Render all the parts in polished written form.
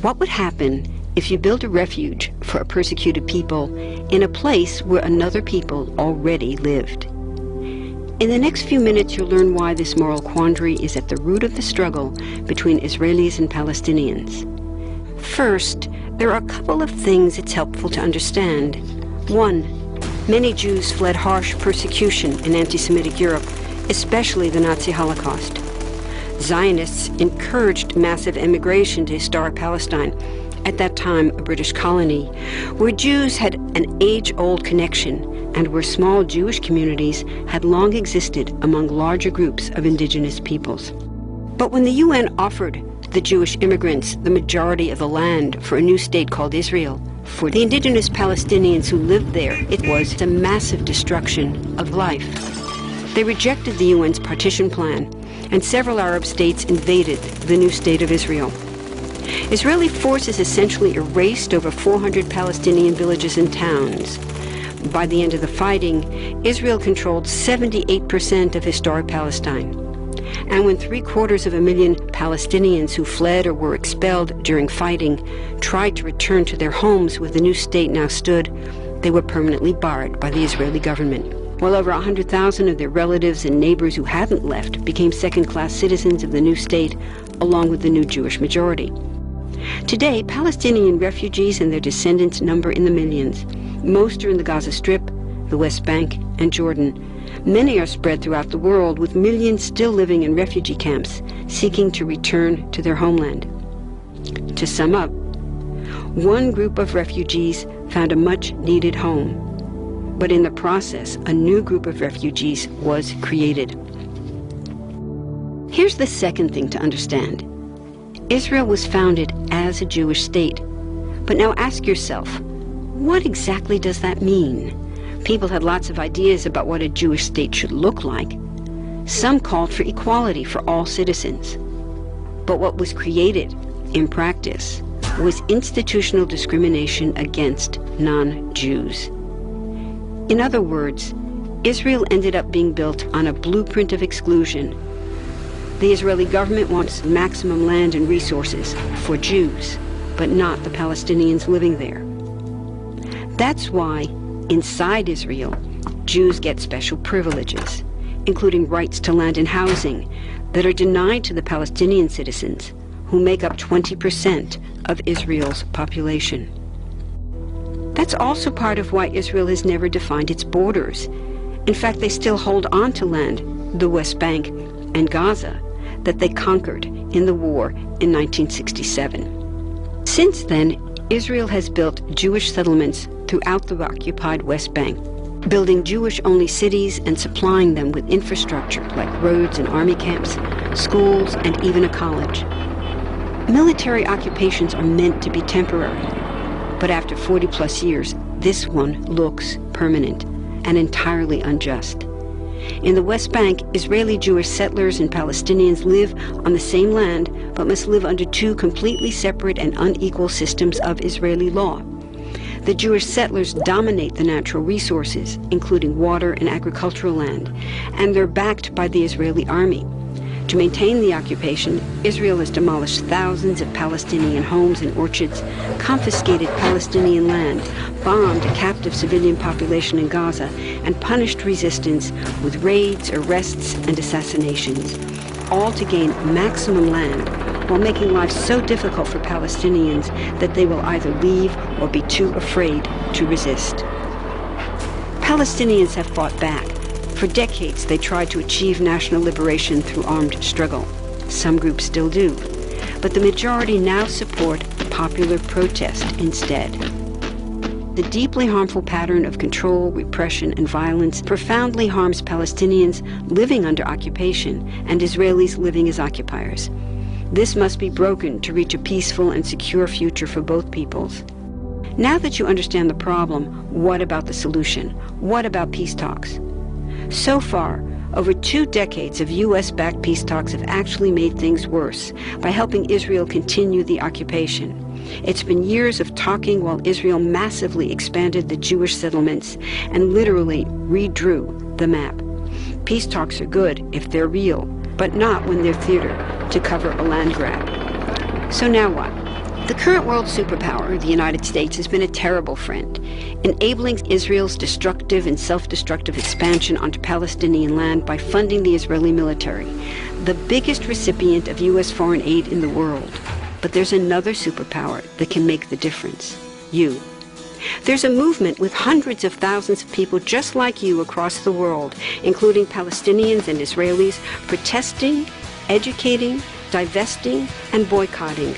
What would happen if you built a refuge for a persecuted people in a place where another people already lived? In the next few minutes, you'll learn why this moral quandary is at the root of the struggle between Israelis and Palestinians. First, there are a couple of things it's helpful to understand. One, many Jews fled harsh persecution in anti-Semitic Europe, especially the Nazi Holocaust. Zionists encouraged massive immigration to historic Palestine, at that time a British colony, where Jews had an age-old connection and where small Jewish communities had long existed among larger groups of indigenous peoples. But when the UN offered the Jewish immigrants the majority of the land for a new state called Israel, for the indigenous Palestinians who lived there, it was a massive destruction of life. They rejected the UN's partition plan, and several Arab states invaded the new state of Israel. Israeli forces essentially erased over 400 Palestinian villages and towns. By the end of the fighting, Israel controlled 78% of historic Palestine. And when 750,000 Palestinians who fled or were expelled during fighting tried to return to their homes where the new state now stood, they were permanently barred by the Israeli government. While over 100,000 of their relatives and neighbors who hadn't left became second-class citizens of the new state, along with the new Jewish majority. Today, Palestinian refugees and their descendants number in the millions. Most are in the Gaza Strip, the West Bank, and Jordan. Many are spread throughout the world, with millions still living in refugee camps, seeking to return to their homeland. To sum up, one group of refugees found a much-needed home, but in the process, a new group of refugees was created. Here's the second thing to understand. Israel was founded as a Jewish state. But now ask yourself, what exactly does that mean? People had lots of ideas about what a Jewish state should look like. Some called for equality for all citizens. But what was created, in practice, was institutional discrimination against non-Jews. In other words, Israel ended up being built on a blueprint of exclusion. The Israeli government wants maximum land and resources for Jews, but not the Palestinians living there. That's why, inside Israel, Jews get special privileges, including rights to land and housing, that are denied to the Palestinian citizens, who make up 20% of Israel's population. That's also part of why Israel has never defined its borders. In fact, they still hold on to land, the West Bank and Gaza, that they conquered in the war in 1967. Since then, Israel has built Jewish settlements throughout the occupied West Bank, building Jewish-only cities and supplying them with infrastructure like roads and army camps, schools, and even a college. Military occupations are meant to be temporary, but after 40-plus years, this one looks permanent and entirely unjust. In the West Bank, Israeli Jewish settlers and Palestinians live on the same land, but must live under two completely separate and unequal systems of Israeli law. The Jewish settlers dominate the natural resources, including water and agricultural land, and they're backed by the Israeli army. To maintain the occupation, Israel has demolished thousands of Palestinian homes and orchards, confiscated Palestinian land, bombed a captive civilian population in Gaza, and punished resistance with raids, arrests, and assassinations, all to gain maximum land, while making life so difficult for Palestinians that they will either leave or be too afraid to resist. Palestinians have fought back. For decades, they tried to achieve national liberation through armed struggle. Some groups still do. But the majority now support popular protest instead. The deeply harmful pattern of control, repression, and violence profoundly harms Palestinians living under occupation and Israelis living as occupiers. This must be broken to reach a peaceful and secure future for both peoples. Now that you understand the problem, what about the solution? What about peace talks? So far, over 2 decades of U.S.-backed peace talks have actually made things worse by helping Israel continue the occupation. It's been years of talking while Israel massively expanded the Jewish settlements and literally redrew the map. Peace talks are good if they're real, but not when they're theater to cover a land grab. So now what? The current world superpower, the United States, has been a terrible friend, enabling Israel's destructive and self-destructive expansion onto Palestinian land by funding the Israeli military, the biggest recipient of U.S. foreign aid in the world. But there's another superpower that can make the difference: you. There's a movement with hundreds of thousands of people just like you across the world, including Palestinians and Israelis, protesting, educating, divesting, and boycotting,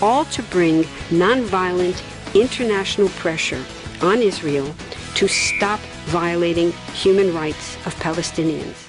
all to bring nonviolent international pressure on Israel to stop violating human rights of Palestinians.